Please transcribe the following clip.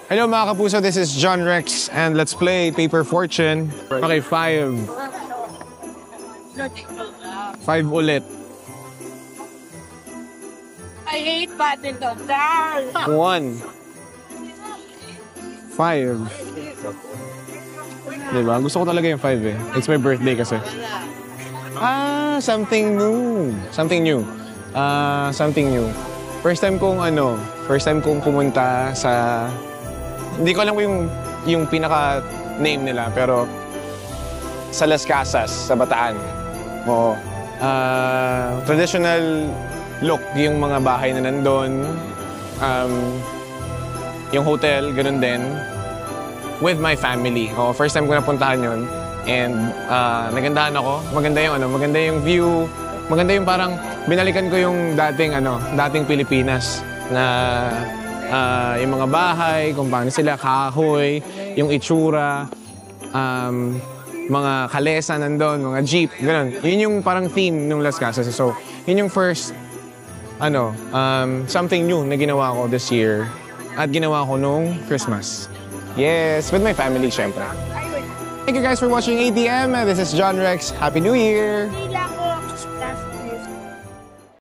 Hello mga kapuso, this is John Rex and let's play Paper Fortune. Okay, 5. 5 ulit. I hate badminton. 1. 5. Diba? Gusto ko talaga yung 5 eh. It's my birthday kasi. Something new. Something new. Something new. First time kong pumunta sa... Hindi ko alam yung pinaka-name nila, pero sa Las Casas, sa Bataan. Oo. Traditional look yung mga bahay na nandun. Yung hotel, ganun din. With my family. Oo, first time ko napuntahan yun. And nagandahan ako. Maganda yung view. Maganda yung parang binalikan ko yung dating Pilipinas na yung mga bahay, kung paano sila, kahoy, yung itsura, mga kalesa nandun, mga jeep, gano'n. Yun yung parang theme ng Las Casas. So, yun yung first, something new na ginawa ko this year at ginawa ko nung Christmas. Yes, with my family, syempre. Thank you guys for watching ATM. This is John Rex. Happy New Year!